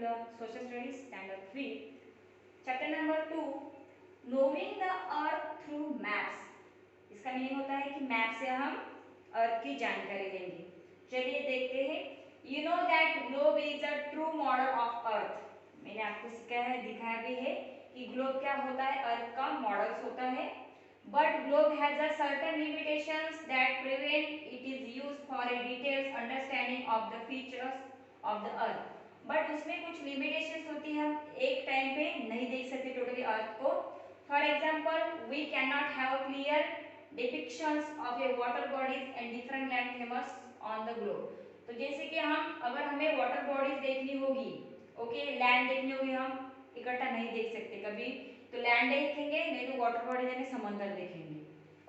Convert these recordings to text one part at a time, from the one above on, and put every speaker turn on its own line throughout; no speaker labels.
the social studies standard 3 chapter number 2 knowing the earth through maps। इसका meaning होता है कि मैप से हम अर्थ की जानकारी लेंगे। चलिए देखते हैं। You know that globe is a true model of earth. मैंने आपको सिखाया है, दिखाया भी है कि ग्लोब क्या होता है, अर्थ का मॉडल्स होता है। But globe has a certain limitations that prevent it is used for a details understanding of the features of the earth. But उसमें कुछ लिमिटेशंस होती है, हम एक टाइम पे नहीं देख सकते टोटली अर्थ को। For example we can not have clear depictions of a water bodies and different land famous on the globe. तो जैसे कि हम अगर हमें वाटर बॉडीज देखनी होगी, ओके, लैंड देखनी होगी, हम इकट्ठा नहीं देख सकते कभी, तो लैंड देखेंगे, नहीं तो वाटर बॉडीज यानी समंदर देखेंगे।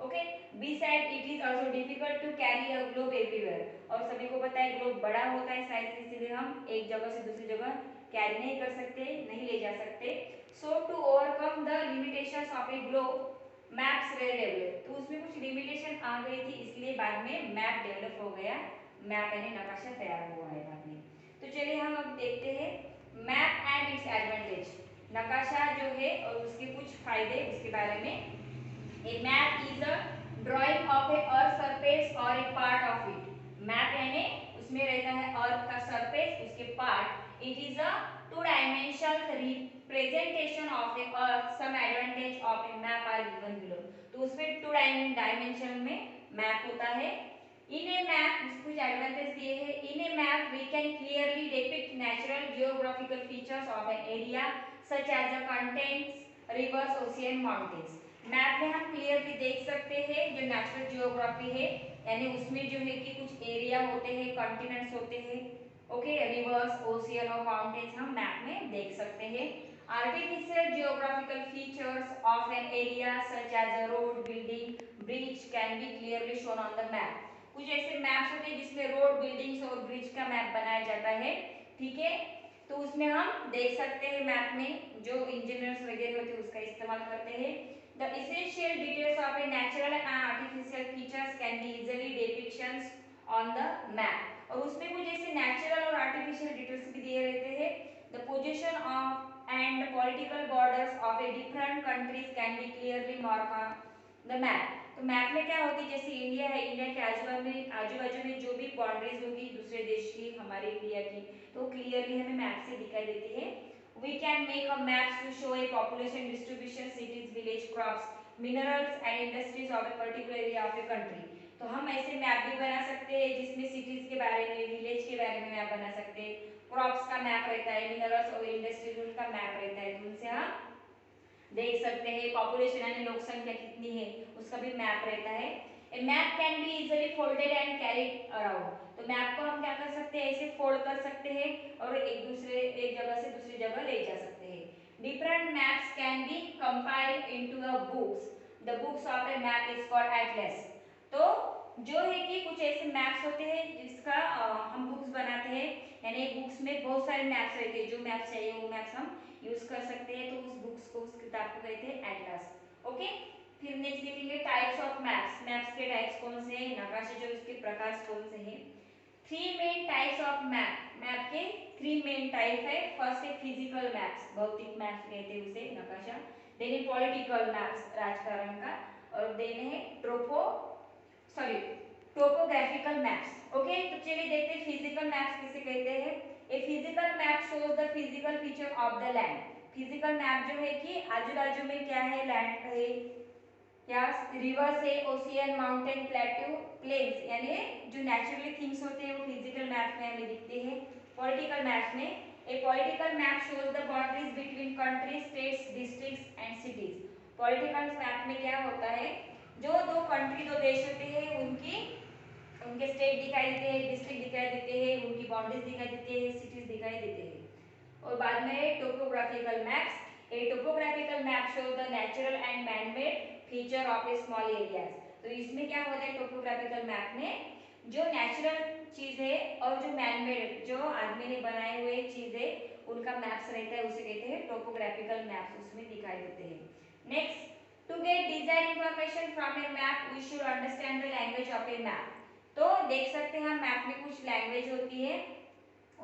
Okay, beside it is also difficult to carry a globe everywhere. और सभी को पता है ग्लोब बड़ा होता है साइज से, इसलिए हम एक जगह से दूसरी जगह कैरी नहीं कर सकते, नहीं ले जा सकते। So to overcome the limitations of a globe maps were develop. तो उसमें कुछ लिमिटेशन आ गई थी, इसलिए बाद में मैप डेवलप हो गया, मैप यानी नक्शा तैयार हुआ है बाद में। तो चलिए हम अब देखते हैं मैप एंड इट्स एडवांटेज। नक्शा जो है और उसके कुछ फायदे उसके बारे में। A map is a drawing of a earth surface और a part of it. Map यानी उसमें रहता है अर्थ का सरफेस, उसके part. It is a two dimensional representation of a earth. Some advantage of a map are given below. तो उसमें to dimension में मैप होता है। In a map, कुछ एडवांटेज दिए हैं। In a map, we can clearly depict natural geographical features of an area, such as the contents, rivers, ocean, mountains. Map में हम क्लियरली देख सकते हैं जो नेचुरल जियोग्राफी है, यानी उसमें जो है कि कुछ एरिया होते हैं, कॉन्टिनेंट्स होते हैं, ओके, रिवर्स, ओशियन और माउंटेन्स हम मैप में देख सकते हैं। Artificial geographical features of an area such as a road, building, bridge can be clearly shown on the map. कुछ ऐसे मैप्स होते हैं जिसमें रोड, बिल्डिंग्स और ब्रिज का मैप बनाया जाता है, ठीक है। तो उसमें हम देख सकते हैं मैप में जो इंजीनियर्स वगैरह होते हैं उसका इस्तेमाल करते हैं। The essential details of a natural and artificial features can be easily depictions on the map. और उसमें कुछ ऐसे नेचुरल और आर्टिफिशियल डिटेल्स भी दिए रहते हैं। The position of and political borders of a different countries can be clearly mark on the map. तो मैप में क्या होती है, जैसे इंडिया है, इंडिया के आजू बाजू में जो भी बाउंड्रीज होगी दूसरे देश की, हमारे इंडिया की, तो क्लियरली हमें मैप से दिखाई देती है। We can make a maps to show a population distribution, cities, village, crops, minerals and industries of a particular area of a country. तो हम ऐसे मैप भी बना सकते हैं जिसमें सिटीज के बारे में, विलेज के बारे में मैप बना सकते हैं, क्रॉप्स का मैप रहता है, मिनरल्स और इंडस्ट्रीज उनका मैप रहता है, तो उनसे हम देख सकते हैं। पॉपुलेशन यानी लोक संख्या कितनी है उसका भी मैप रहता है। A map can be easily folded and carried around. तो मैप को हम क्या कर सकते हैं, ऐसे फोल्ड कर सकते हैं और एक जगह से दूसरी जगह ले जा सकते हैं। Different maps can be compiled into a books. The books of a map is called Atlas. तो जो है कि कुछ ऐसे मैप्स होते हैं जिसका हम बुक्स बनाते हैं, यानी बुक्स में बहुत सारे मैप्स रहते हैं, जो मैप्स चाहिए वो मैप्स हम यूज कर सकते हैं। तो उस बुक्स को, उस किताब को कहते हैं एटलस, ओके। फिर नेक्स्ट देखेंगे टाइप्स ऑफ मैप्स। मैप्स के टाइप्स कौन से हैं, नक्शे जो इसके प्रकार कौन से हैं। Three main types of map. Map के थ्री मेन टाइप है। फर्स्ट है फिजिकल मैप्स, भौतिक मैप्स कहते हैं उसे, नक्शा। देन है पॉलिटिकल मैप्स, राजकारण का। और देन है टोपोग्राफिकल मैप्स, ओके। तो चलिए देखते हैं फिजिकल मैप्स किसे कहते हैं। A physical map shows the physical feature of the land. Physical map जो है कि आजू बाजू में क्या है, लैंड है, क्या रिवर्स है, ओशियन, माउंटेन, प्लेट्यू, प्लेन्स, यानी जो नेचुरली थिंग्स होते हैं वो फिजिकल मैप में हमें दिखते हैं। पॉलिटिकल मैप में a political map shows the boundaries between countries, states, districts and cities. Political map में क्या होता है, जो दो कंट्री, दो देश होते हैं उनके स्टेट दिखाई देते हैं, डिस्ट्रिक्ट दिखाई देते हैं, उनकी बाउंड्रीज दिखाई देती है, सिटीज दिखाई देते हैं। और बाद में topographical maps. A topographical map show the natural and manmade feature of A small areas. तो इसमें क्या होता है, टोपोग्राफिकल मैप में जो नेचुरल चीज है और जो मैनमेड, जो आदमी ने बनाए हुए चीज है, उनका मैप्स रहता है, उसे कहते हैं टोपोग्राफिकल मैप्स, उसमें दिखाई देते हैं। Next, to get design information from a map we should understand the language of a map. तो देख सकते हैं हम मैप में कुछ लैंग्वेज होती है,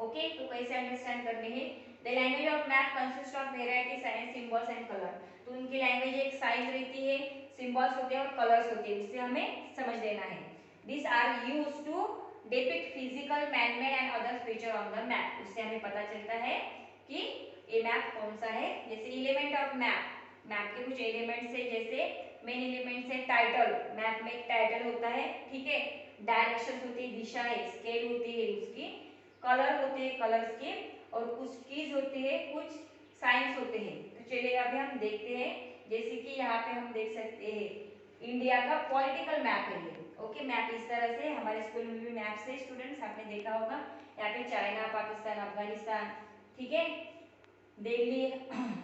ओके। तो कैसे अंडरस्टैंड करनी है, the language of map consist of variety science symbols and colour. तो उनकी लैंग्वेज एक साइंस रहती है, सिंबल्स होते हैं और कलर्स होते हैं, उससे हमें समझ लेना है। This are used to depict physical man made and other feature on the map. उससे हमें पता चलता है कि ये मैप कौन सा है। जैसे एलिमेंट ऑफ मैप, मैप के कुछ एलिमेंट्स है, जैसे मेन एलिमेंट्स है टाइटल, मैप में एक टाइटल होता है, ठीक है, डायरेक्शन होती है, दिशा है, स्केल होती है उसकी, कलर होते हैं, कलर्स के, और कुछ कीज होती है, कुछ साइंस होते हैं। तो चलिए अभी हम देखते हैं, जैसे कि यहाँ पे हम देख सकते हैं इंडिया का पॉलिटिकल मैप है ये। ओके, मैप इस तरह से, हमारे स्कूल में भी मैप्स है स्टूडेंट्स, आपने देखा होगा। यहाँ पे चाइना, पाकिस्तान, अफगानिस्तान, ठीक है, दिल्ली,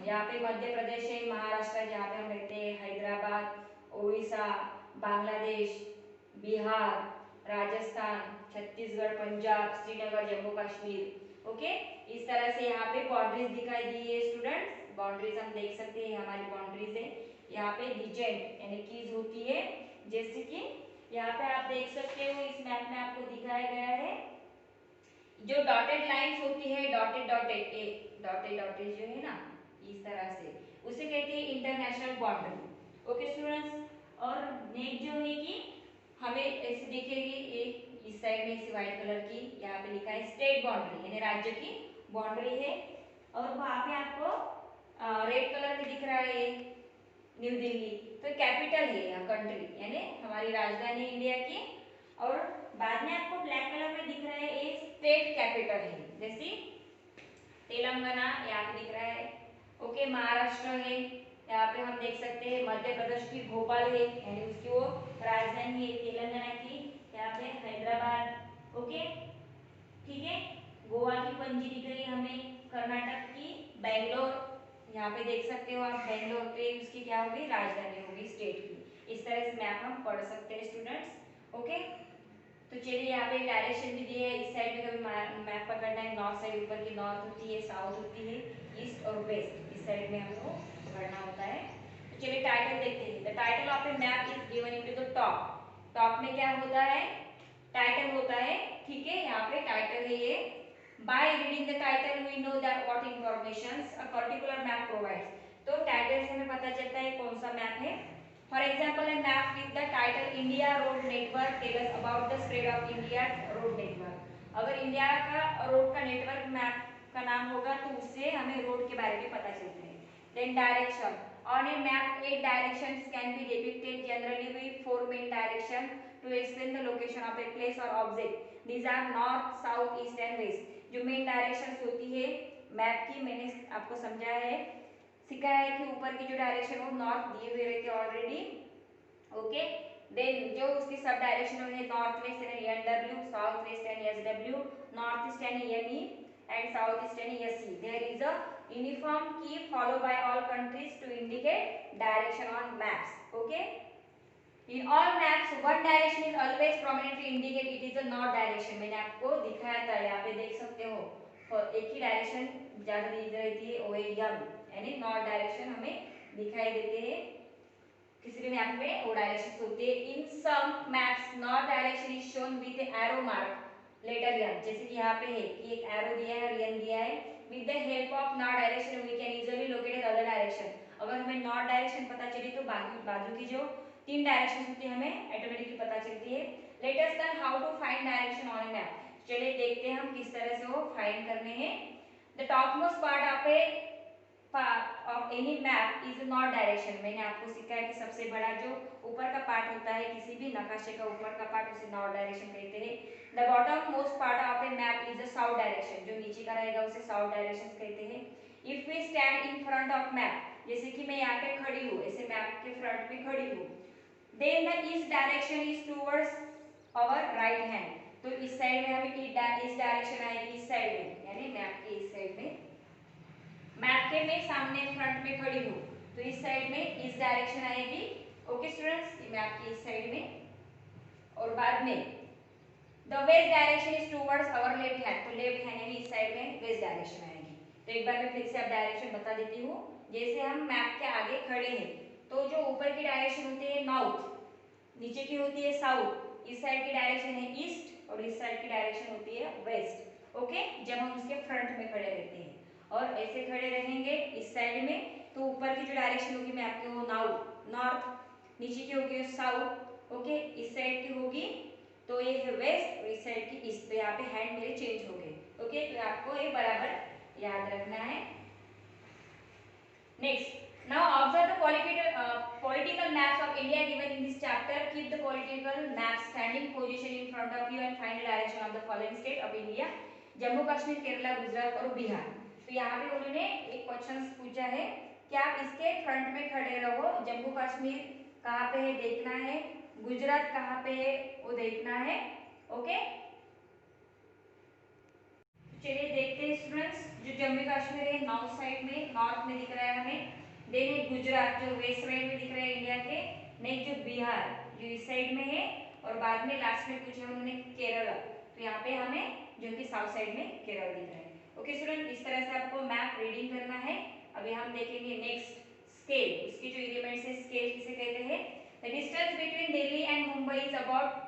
यहाँ पे मध्य प्रदेश है, महाराष्ट्र जहाँ पे हम रहते हैं, हैदराबाद, उड़ीसा, बांग्लादेश, बिहार, राजस्थान, छत्तीसगढ़, पंजाब, श्रीनगर, जम्मू कश्मीर। ओके, इस तरह से यहाँ पे बाउंड्रीज दिखाई दी है स्टूडेंट्स। बाउंड्रीज हम देख सकते हैं, हमारी बाउंड्रीज है। यहाँ पे लीजेंड यानी कीज होती है, जैसे कि यहाँ पे आप देख सकते हो, इस मैप में आपको दिखाया गया है जो डॉटेड लाइंस होती है, डॉटेड डॉटेड ए डॉटेड डॉटेड जो है ना, इस तरह से उसे कहते हैं इंटरनेशनल बाउंड्री। ओके स्टूडेंट्स, और नेक्स्ट जो है कि हमें ऐसे दिखेगी एक इस साइड में इसी व्हाइट कलर की, यहाँ पे लिखा है स्टेट बाउंड्री यानी राज्य की बाउंड्री है, और वहाँ पे आपको रेड कलर में दिख रहा है न्यू दिल्ली, तो कैपिटल है यह कंट्री यानी हमारी राजधानी इंडिया की, और बाद में आपको ब्लैक कलर में दिख रहा है एक स्टेट कैपिटल है, जैसे तेलंगाना यहाँ पे दिख रहा है। ओके, महाराष्ट्र है, यहाँ पे हम देख सकते हैं मध्य प्रदेश की भोपाल है यानी उसकी वो राजधानी है तेलंगाना की, यहाँ पे हैदराबाद। ओके, ठीक है, गोवा की पणजी दिख रही है हमें, कर्नाटक की बेंगलोर, यहाँ पे देख सकते हो आप बेंगलोर पे उसकी क्या होगी, राजधानी होगी स्टेट की। इस तरह से मैप हम पढ़ सकते हैं स्टूडेंट्स। ओके, तो चलिए यहाँ पे डायरेक्शन भी दी है, इस साइड में कभी मैप पकड़ना है, नॉर्थ साइड ऊपर की नॉर्थ होती है, साउथ होती है, ईस्ट और वेस्ट, इस साइड में हमको पकड़ना होता है। तो चलिए टाइटल देखते हैं। The title of a map is given into the top. Top में क्या होता है, टाइटल होता है, ठीक है, यहाँ पे टाइटल है ये। By reading the title we know that what informations a particular map provides. तो टाइटल से हमें पता चलता है कौन सा मैप है। For example, a map with the title India Road Network tells us about the spread of India's road network. अगर इंडिया का रोड का नेटवर्क मैप का नाम होगा तो उससे हमें रोड के बारे में पता चलता है। Then direction. On a map, 8 directions can be depicted generally with 4 main directions to explain the location of a place or object. These are north, south, east and west. जो मेन डायरेक्शंस होती है map की, मैंने आपको समझाया है, सिखाया है कि ऊपर की जो डायरेक्शन वो नॉर्थ दिए हुए रहते हैं ऑलरेडी। ओके, देन जो उसकी सब डायरेक्शन है नॉर्थ वेस्ट यानी एन डब्ल्यू, साउथ वेस्ट यानी एस डब्ल्यू, नॉर्थ ईस्ट यानी N E and south east यानी S C. There is a uniform key follow by all countries to indicate direction on maps. Okay, in all maps one direction is always prominently indicate, it is a north direction. मैंने आपको दिखाया था, यहाँ पे देख सकते हो, और एक ही डायरेक्शन ज्यादा दी रहती है, वो है यम यानी नॉर्थ डायरेक्शन हमें दिखाई देते हैं, किसी भी मैप में वो डायरेक्शन होते हैं। In some maps north direction is shown with arrow mark letter N, जैसे कि यहाँ पे है कि एक एरो दिया है और एन दिया है। With the help of north direction we can easily locate other direction. अगर हमें नॉर्थ डायरेक्शन पता चली तो बाजू की जो 3 डायरेक्शन होती है हमें ऑटोमेटिकली पता चलती है। Let us learn how to find direction on a map. चलिए देखते हैं हम किस तरह से वो फाइंड करने हैं। The topmost part of A of any map is north direction. मैंने आपको सिखाया कि सबसे बड़ा जो ऊपर का पार्ट होता है किसी भी नकाशे का ऊपर का पार्ट उसे नॉर्थ डायरेक्शन कहते हैं। The bottom most part of a map is the south direction, जो नीचे का रहेगा उसे साउथ डायरेक्शन कहते हैं। If we stand in front of map, जैसे कि मैं यहाँ पे खड़ी हूँ, ऐसे मैप के फ्रंट में खड़ी हूँ, then the east direction is towards our right hand. तो इस साइड में हमें इस डायरेक्शन आएगी, इस साइड में यानी मैप के इस साइड में, मैप के मैं सामने फ्रंट में खड़ी हूँ तो इस साइड में इस डायरेक्शन आएगी। ओके स्टूडेंट्स, ये मैप की इस साइड में, और बाद में the west direction is towards our left hand, तो लेफ्ट हैंड यानी इस साइड में वेस्ट डायरेक्शन आएगी। तो एक बार मैं फिर से अब डायरेक्शन बता देती हूँ। जैसे हम मैप के आगे खड़े हैं तो जो ऊपर की डायरेक्शन होती है नॉर्थ, नीचे की होती है साउथ, इस साइड की डायरेक्शन है ईस्ट और इस साइड की डायरेक्शन होती है वेस्ट। ओके, जब हम उसके फ्रंट में खड़े रहते हैं। और ऐसे खड़े रहेंगे इस साइड में, तो ऊपर की जो डायरेक्शन होगी मैं आपके वो नॉर्थ, नीचे की होगी साउथ, ओके, इस साइड की होगी तो ये है वेस्ट और इस साइड की ईस्ट। तो यहाँ पे हैंड मेरे चेंज हो गए, ओके, तो आपको ये बराबर याद रखना है। Next, now observe the political maps of India given in this chapter. Keep the political map standing position in front of you and find the direction of the following state of India: Jammu Kashmir, Kerala, Gujarat और बिहार। तो यहाँ पे उन्होंने एक question पूछा है कि आप इसके फ्रंट में खड़े रहो, जम्मू कश्मीर कहाँ पे है देखना है, गुजरात कहाँ पे है वो देखना है, ओके। चलिए देखते हैं स्टूडेंट्स, जो जम्मू कश्मीर है नॉर्थ में दिख रहा है हमें, देन गुजरात जो वेस्ट साइड में दिख रहा है इंडिया के, नेक्स्ट जो बिहार जो इस साइड में है, और बाद में लास्ट में पूछा उन्होंने केरल, तो यहाँ पे हमें जो कि साउथ साइड में केरल दिख रहा है, ओके स्टूडेंट। इस तरह से आपको मैप रीडिंग करना है। अभी हम देखेंगे नेक्स्ट स्केल, उसके जो एलिमेंट्स है स्केल किसे कहते हैं। The distance between Delhi and Mumbai is about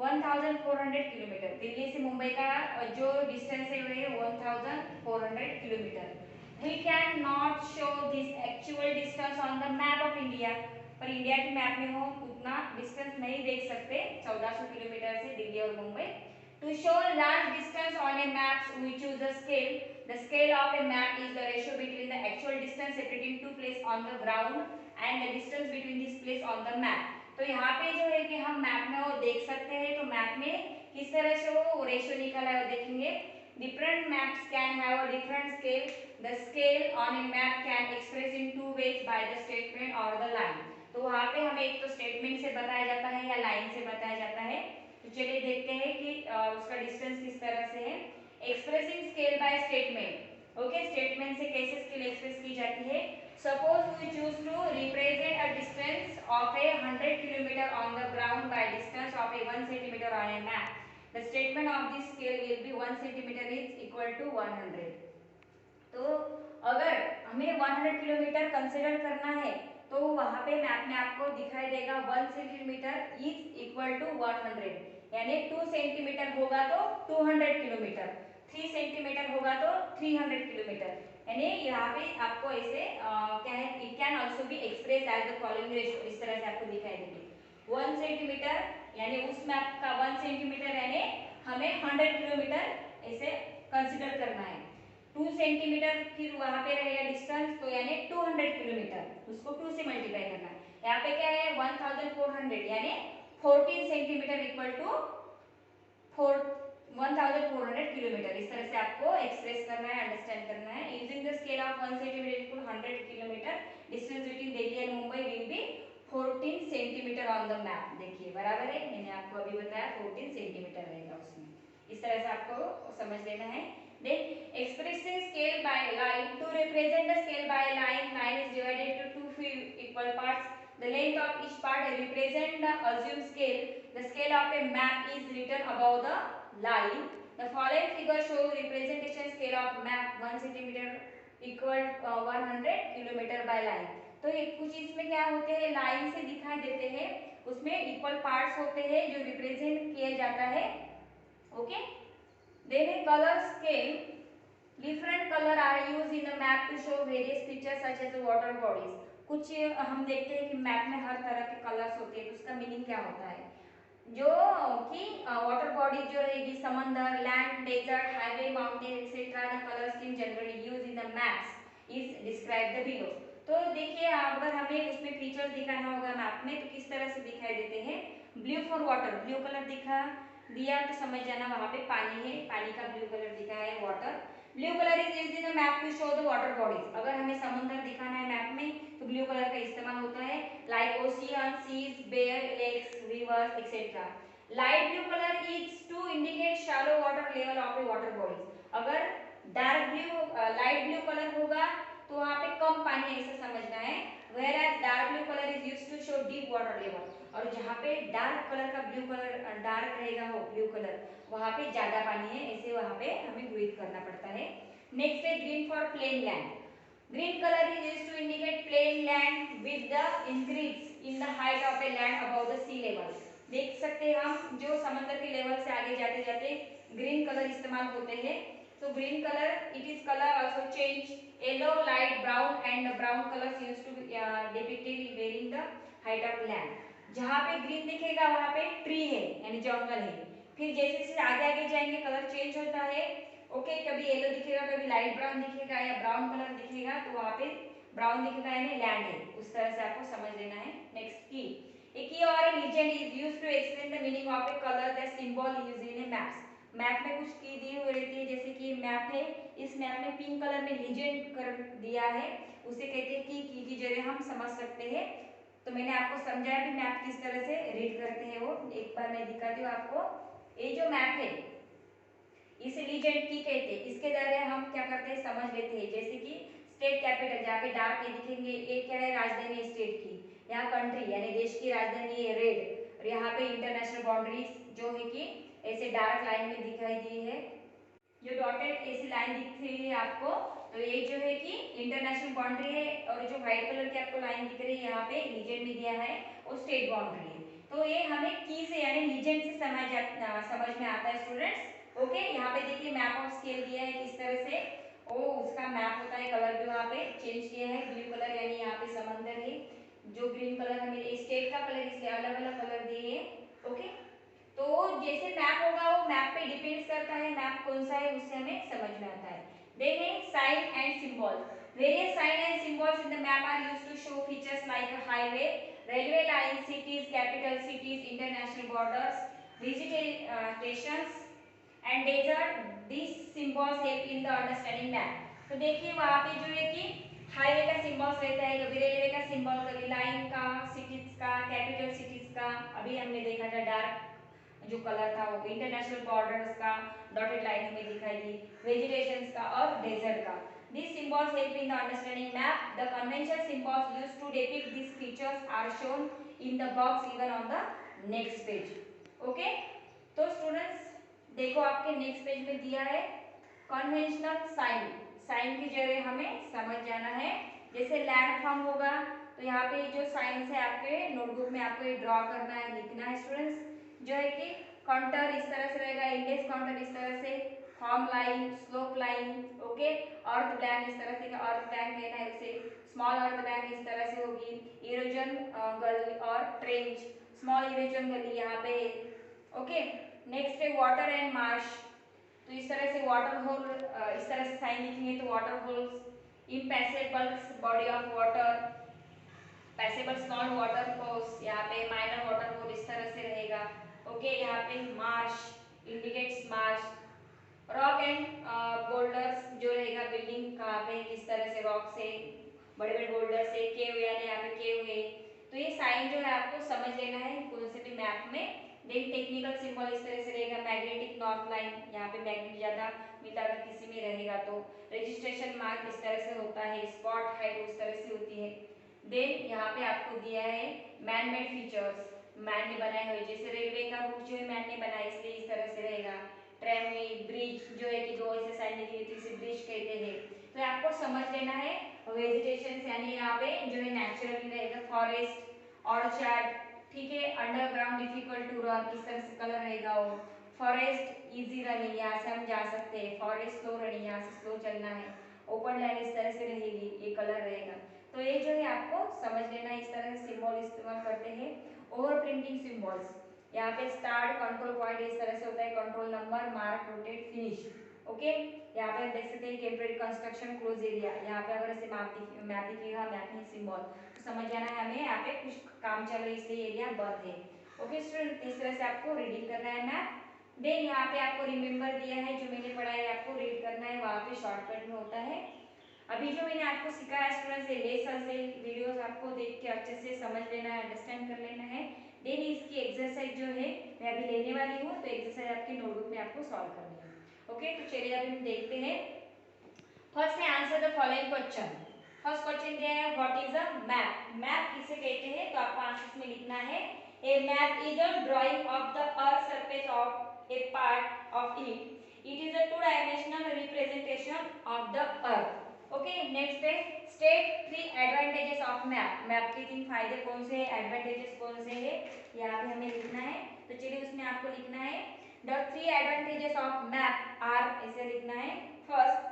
1400 kilometre. Delhi से मुंबई का जो डिस्टेंस है वो है 1400 kilometre. We can not show this actual distance on the map of India, पर इंडिया के मैप में हम उतना डिस्टेंस नहीं देख सकते 1400 किलोमीटर से दिल्ली और Mumbai. To show large distance on a map we choose the scale. The scale of a map is the ratio between the actual distance separating two place on the ground and the distance between this place on the map. तो यहाँ पे जो है कि हम map में वो देख सकते हैं, तो मैप में किस तरह से वो रेशियो निकला है वो देखेंगे। Different maps can have a different scale. The scale on a map can express in two ways by the statement or the line. तो वहाँ पे हमें एक तो स्टेटमेंट से बताया जाता है या लाइन से बताया जाता है। तो चलिए देखते हैं कि उसका डिस्टेंस किस तरह से है। Expressing scale by statement, okay, statement से कैसे स्केल एक्सप्रेस की जाती है। Suppose we choose to represent a distance of a 100 km on the ground by distance of a 1 cm on a map. The statement of this scale will be 1 cm is equal to 100. तो अगर हमें 100 kilometre consider करना है तो वहां पे map में आपको दिखाई देगा 1 सेंटीमीटर इज इक्वल टू 100, यानी 2 सेंटीमीटर होगा तो 200 किलोमीटर, 3 सेंटीमीटर होगा तो 300 किलोमीटर, यानी यहाँ पे आपको ऐसे क्या है, it can also be express as the following ratio, इस तरह से आपको दिखाई देगी। 1 सेंटीमीटर यानी उस मैप का 1 सेंटीमीटर यानी हमें 100 किलोमीटर ऐसे कंसीडर करना है। 2 सेंटीमीटर फिर वहां पे रहेगा डिस्टेंस, तो यानी 200 किलोमीटर, उसको 2 से मल्टीप्लाई करना है। यहाँ पे क्या है 1400 यानी 14 सेंटीमीटर इक्वल टू 1400 किलोमीटर, इस तरह से आपको एक्सप्रेस करना है, अंडरस्टैंड करना है। Using the scale of 1 centimetre equal 100 kilometre, distance between Delhi and Mumbai will be 14 centimetre on the map. देखिए बराबर है, मैंने आपको अभी बताया 14 सेंटीमीटर रहेगा उसमें, इस तरह से आपको समझ लेना है। Then expressing scale by line, to represent the scale by line, line is divided to 2 equal parts, the length of each part represent the assumed scale. The scale of a map is written above the line. The following figure show representation scale of map 1 centimeter equal 100 kilometer by line. तो ये कुछ इसमें क्या होते हैं, line से दिखाई देते हैं, उसमें इक्वल पार्ट्स होते हैं जो रिप्रेजेंट किया जाता है, okay. Then a colour scale, different color are used in the map to show various features such as the water bodies. कुछ हम देखते हैं कि मैप में हर तरह के कलर्स होते हैं, तो उसका मीनिंग क्या होता है, जो कि वाटर बॉडी जो रहेगी, समंदर, land, desert, highway, mountain etcetera, the colour scheme generally used in the maps is describe the below. तो देखिए अगर हमें उसमें फीचर्स दिखाना होगा मैप में तो किस तरह से दिखाई देते हैं। Blue for water, blue colour दिया तो समझ जाना वहां पे पानी है, पानी का ब्लू कलर दिखा है water. Blue colour is used in the map to show the water bodies, अगर हमें समुद्र दिखाना है मैप में तो ब्लू कलर का इस्तेमाल होता है, like ocean, seas, bear, lakes, rivers etcetera. Light blue colour is to indicate shallow water level of a water bodies, अगर dark blue light blue colour होगा तो वहां पे कम पानी ऐसा समझना है, whereas dark blue colour is used to show deep water level, और जहाँ पे डार्क कलर का ब्लू कलर डार्क रहेगा वो ब्लू कलर वहां पे ज्यादा पानी है, ऐसे वहां पे हमें गृहित करना पड़ता है। नेक्स्ट है green for plain land, green colour is used to indicate plain land with the increase in the height of a land above the sea level. देख सकते हैं हम जो समंदर के लेवल से आगे जाते जाते ग्रीन कलर इस्तेमाल होते हैं, So green color, it is color also change. Yellow, light brown and brown colors used to be depicted wearing the height of land. जहाँ पे ग्रीन दिखेगा वहाँ पे ट्री है यानी जंगल है। फिर जैसे जैसे आगे आगे जाएंगे कलर चेंज होता है। ओके, कभी येलो दिखेगा, कभी लाइट ब्राउन दिखेगा या ब्राउन कलर दिखेगा, तो वहाँ पे ब्राउन दिखेगा यानी लैंड है। उस तरह से आपको समझ लेना है। नेक्स्ट की, a key or a legend is used to explain the meaning of a color that symbol used in a maps. Map में कुछ की दी हुई रहती है, जैसे कि मैप है, इस मैप में पिंक कलर में लीजेंड कर दिया है, उसे कहते हैं की जरिए हम समझ सकते हैं। तो मैंने आपको समझाया भी मैप किस तरह से रीड करते हैं, वो एक बार मैं दिखाती हूँ आपको। ये जो मैप है इसे लीजेंड की कहते हैं, इसके द्वारा हम क्या करते हैं समझ लेते हैं। जैसे कि स्टेट कैपिटल, जहाँ पे डार्क ये दिखेंगे, एक क्या है राजधानी स्टेट की, यहाँ कंट्री यानी देश की राजधानी है रेड, और यहाँ पे इंटरनेशनल बाउंड्रीज जो है कि ऐसे डार्क लाइन में दिखाई दी है। जो डॉटेड ऐसी लाइन दिख रही है आपको, तो ये जो है कि इंटरनेशनल बाउंड्री है, और जो व्हाइट कलर की आपको लाइन दिख रही है यहाँ पे लीजेंड में दिया है वो स्टेट बाउंड्री है। तो ये हमें की से यानी लीजेंड से समझ में आता है स्टूडेंट्स। ओके, यहाँ पे देखिए मैप ऑफ स्केल दिया है किस तरह से, ओ उसका मैप होता है, कलर भी वहाँ पे चेंज किया है, ब्लू कलर यानी यहाँ पे समंदर है, जो ग्रीन कलर हमें स्टेट का कलर इसलिए अलग अलग कलर दिए हैं। ओके, तो जैसे मैप होगा वो मैप पे डिपेंड करता है मैप कौन सा है, उससे हमें समझ में आता है। देखें sign and symbol, various sign and symbols in the map are used to show features like a highway, railway lines, cities, capital cities, international borders, visitations and desert. These symbols help in the understanding map. तो देखिए वहाँ पे जो है कि highway का symbols रहता है, कभी रेलवे का सिंबल, कभी लाइन का, सिटीज का, कैपिटल सिटीज का, अभी हमने देखा था डार्क जो कलर था वो इंटरनेशनल बॉर्डर्स का, डॉटेड लाइन हमें दिखाई दी, वेजिटेशंस का और डेजर्ट का। These symbols help in the understanding map. The conventional symbols used to depict these features are shown in the box given on the next page. Okay? तो students देखो आपके next page में दिया है conventional sign. Sign की जगह हमें समझ जाना है, जैसे लैंड फॉर्म होगा तो यहाँ पे जो साइंस है आपके नोटबुक में आपको ये ड्रॉ करना है, लिखना है स्टूडेंट्स। जो है कि काउंटर इस तरह से रहेगा, इंडेक्स काउंटर इस तरह से, form line, slope line, okay, earth blank इस तरह से, अर्थ ब्लैंक लेना है उसे, स्मॉल अर्थ ब्लैंक इस तरह से होगी, इरोजन गली और ट्रेंच, स्मॉल इरोजन गली यहाँ पे। ओके, नेक्स्ट है वाटर एंड मार्श, तो इस तरह से वाटर होल इस तरह से साइन लिखेंगे तो water holes, impassable body of water, passable small water force, यहाँ पे माइनर वाटर फोर्स इस तरह से रहेगा। ओके, यहाँ पे Marsh indicates Marsh, rock and boulders जो रहेगा बिल्डिंग कहाँ पे किस तरह से रॉक से, बड़े बड़े बोल्डर से, केव यानी यहाँ पे केव है। तो ये साइन जो है आपको समझ लेना है कौन से भी मैप में। देन टेक्निकल सिंबल इस तरह से रहेगा, मैग्नेटिक नॉर्थ लाइन, यहाँ पे मैग्नेट ज्यादा मिलता अगर किसी में रहेगा तो, रजिस्ट्रेशन मार्क इस तरह से होता है, स्पॉट हाइट उस तरह से होती है। देन यहाँ पे आपको दिया है मैन मेड फीचर्स, मैन ने बनाए हुए, जैसे रेलवे का रूट जो है मैन ने बनाया इसलिए इस तरह से रहेगा। ट्रेनवे, ब्रिज जो है कि जो ऐसे साइन लिखी थी इसे ब्रिज कहते हैं। तो आपको समझ लेना है वेजिटेशन यानी यहाँ पे जो है नेचुरली रहेगा, फॉरेस्ट, ऑर्चर्ड, ठीक है, अंडरग्राउंड डिफिकल्ट टू रन इस तरह से कलर रहेगा वो, फॉरेस्ट इजी रनिंग यहाँ से हम जा सकते हैं, फॉरेस्ट स्लो रनिंग यहाँ से स्लो चलना है, ओपन लाइन इस तरह से रहेगी, ये कलर रहेगा। तो ये जो है आपको समझ लेना है, इस तरह से सिंबल इस्तेमाल करते हैं। ओवर प्रिंटिंग सिंबल्स, यहाँ पे स्टार्ट, कंट्रोल पॉइंट इस तरह से होता है, control number, mark, rotate, finish. Okay, यहाँ पे देख सकते हैं टेम्परेरी कंस्ट्रक्शन, क्लोज एरिया, यहाँ पे अगर ऐसे मैप दिखेगा मैपिंग सिंबल तो समझ जाना है हमें यहाँ पे कुछ काम चल रहा है इसलिए एरिया बंद है। ओके स्टूडेंट, इस तरह से आपको रीडिंग करना है मैप। देन यहाँ पे आपको रिमेंबर दिया है, जो मैंने पढ़ा है आपको रीड करना है, वहाँ पे शॉर्टकट में होता है। अभी जो मैंने आपको सिखाया स्टूडेंट्स, ये लेसन से वीडियोस आपको देख के अच्छे से समझ लेना है, अंडरस्टैंड कर लेना है। देन इसकी एक्सरसाइज जो है मैं अभी लेने वाली हूँ, तो एक्सरसाइज आपके नोटबुक में आपको सॉल्व करनी है। ओके, तो चलिए अभी हम देखते हैं। फर्स्ट है answer the following question. First question दिया है what is a map, map किसे कहते हैं, तो आपको आंसर में लिखना है a map is a drawing of the earth surface of a part of it is a two dimensional representation of the earth. Okay, next है state three advantages of map, map के तीन फायदे कौन से हैं, एडवांटेजेस कौन से हैं, यहाँ पे हमें लिखना है। तो चलिए उसमें आपको लिखना है the three advantages of map are, ऐसे लिखना है। First,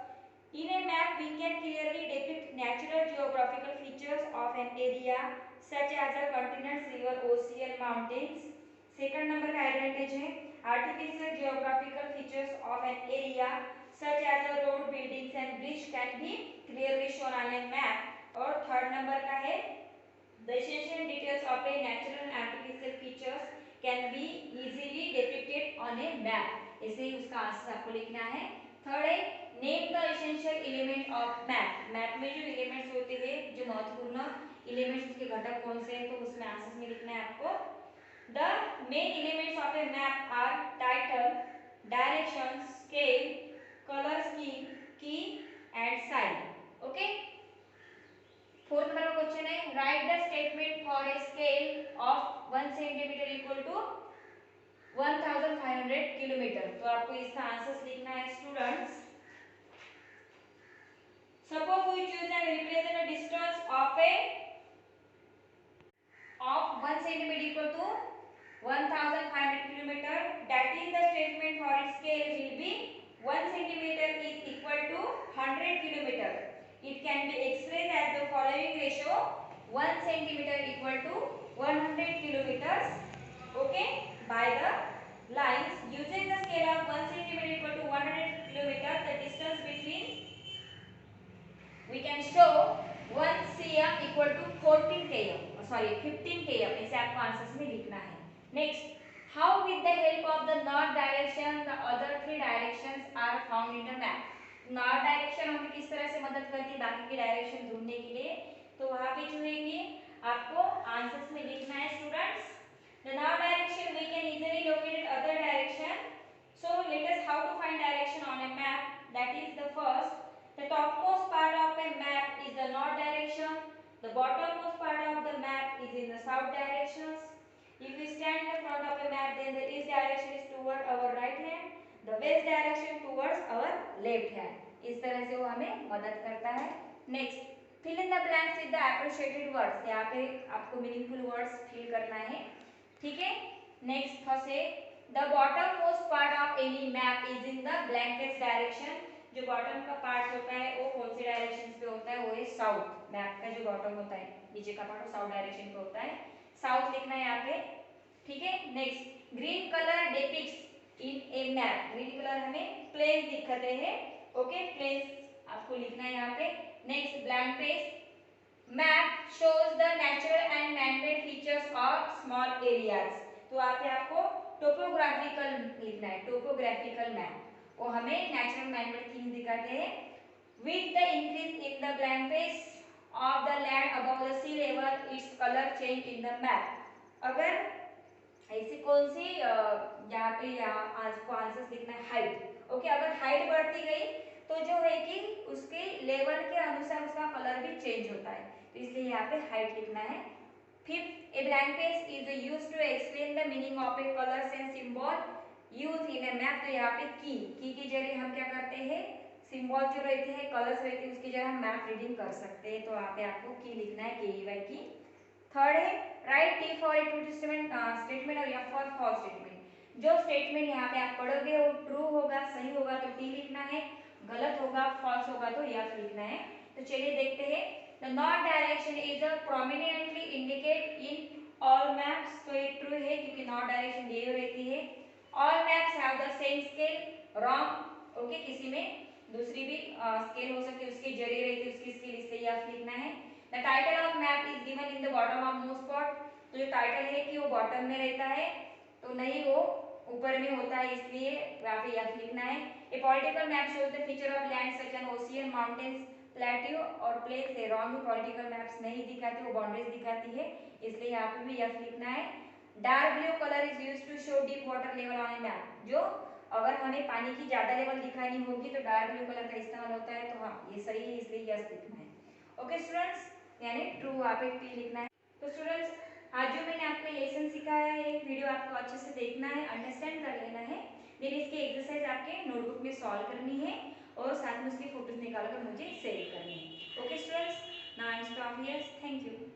in a map we can clearly depict natural geographical features of an area such as a continent, river, ocean, mountains. Second number का एडवांटेज है artificial geographical features of an area such as a road, buildings and bridge can be clearly shown on a map. और third number का है the essential details of a natural and artificial features can be easily depicted on a map. ऐसे ही उसका answer आपको लिखना है. Third है name the essential element of map. Map में जो एलिमेंट्स होते हैं, जो महत्वपूर्ण एलिमेंट्स के घटक कौन से हैं, तो उसमें आंसर में लिखना है आपको. The main elements of a map are title, direction, scale, colour scheme, key and sign. Okay. Fourth number का क्वेश्चन है write the statement for a scale of 1 centimetre equal to 1500 kilometre. तो आपको इसका answer लिखना है students. Suppose we choose and represent a distance of 1 centimeter equal to 1500 kilometer. That is the statement for its scale will be 1 centimeter is equal to 100 kilometer. It can be expressed as the following ratio: 1 centimeter equal to 100 kilometers. Okay, by the lines using the scale of 1 centimeter equal to 100 kilometer, the distance between we can show 1 cm equal to 14 km, sorry 15 km. इसे आपको answers में लिखना है. Next, how with the help of the north direction the other three directions are found in the map. North direction हमें किस तरह से मदद करती है बाकी की डायरेक्शन ढूंढने के लिए, तो वहां पे जो है कि आपको आंसर्स में लिखना है students. The north direction we can easily locate other direction. So let us how to find direction on a map. That is the first. The topmost part of a map is the north direction. The bottommost part of the map is in the south directions. If we stand in the front of a map, then the east direction is toward our right hand, the west direction towards our left hand. इस तरह से वो हमें मदद करता है. Next, fill in the blanks with the appreciated words. यहाँ पे आपको मीनिंगफुल वर्ड्स फिल करना है. ठीक है. नेक्स्ट फर्स्ट है the bottommost part of any map is in the blankest direction. जो बॉटम का पार्ट होता है वो कौन सी डायरेक्शन पे होता है, वो है साउथ. मैप का जो बॉटम होता है नीचे का पार्ट वो साउथ डायरेक्शन पे होता है. साउथ लिखना है यहाँ पे. ठीक है. Next, green colour depicts in a map. Green colour हमें प्लेन्स दिखते हैं. ओके, प्लेन्स आपको लिखना है यहाँ पे. Next, blank page map shows the natural and manmade features of small areas. तो आप आपको टोपोग्राफिकल लिखना है. टोपोग्राफिकल मैप वो हमें नेचुरल मैनमेड थिंग्स दिखाते हैं. With the increase in the blank page of the land above the sea level its colour change in the map. अगर ऐसी कौन सी यहाँ पे आपको आंसर्स लिखना है हाइट. ओके, अगर हाइट बढ़ती गई तो जो है कि उसके लेवल के अनुसार उसका कलर भी चेंज होता है, तो इसलिए यहाँ पे हाइट लिखना है. Fifth, a blank page is used to explain the meaning of a colours and symbol use in a map. तो यहाँ पे की के जरिए हम क्या करते हैं, सिंबल जो रहते हैं, कलर्स रहते हैं, उसके जरिए हम मैप रीडिंग कर सकते हैं. तो यहाँ पे आपको की लिखना है, KEY की. थर्ड है right T for a true statement और एफ फॉर फॉल्स स्टेटमेंट. जो स्टेटमेंट यहाँ पे आप पढ़ोगे वो ट्रू होगा, सही होगा तो टी लिखना है, गलत होगा फॉल्स होगा तो एफ लिखना है. तो चलिए देखते हैं. The north direction is prominently indicate in all maps. तो ये ट्रू है क्योंकि नॉर्थ डायरेक्शन दी रहती है. All maps have the same scale. Wrong. Okay, किसी में दूसरी भी स्केल हो सकती है, उसकी जरिए रहती है उसकी स्केल, इसलिए एफ लिखना है. The title of map is given in the bottom of most part. तो जो टाइटल है कि वो बॉटम में रहता है, तो नहीं वो ऊपर में होता है, इसलिए यहाँ पे एफ लिखना है. A political map shows the feature of land such as ocean, mountains, plateau और plains. है रॉन्ग. पॉलिटिकल मैप्स नहीं दिखाती, वो बाउंड्रीज दिखाती है, इसलिए यहाँ पे भी एफ लिखना है. Dark blue colour is used to show deep water level on a map. जो अगर हमें पानी की ज्यादा लेवल दिखानी होगी तो डार्क ब्लू कलर का इस्तेमाल होता है. तो हाँ, ये सही है, इसलिए यस लिखना है. ओके स्टूडेंट्स, यानी ट्रू वहाँ पे पी लिखना है. तो स्टूडेंट्स, आज जो मैंने आपको लेसन सिखाया है, वीडियो आपको अच्छे से देखना है, अंडरस्टैंड कर लेना है. देन इसकी एक्सरसाइज आपके नोटबुक में सॉल्व करनी है और साथ में उसकी फोटोज निकाल कर मुझे शेयर करनी है. Okay students, now I stop here. Thank you.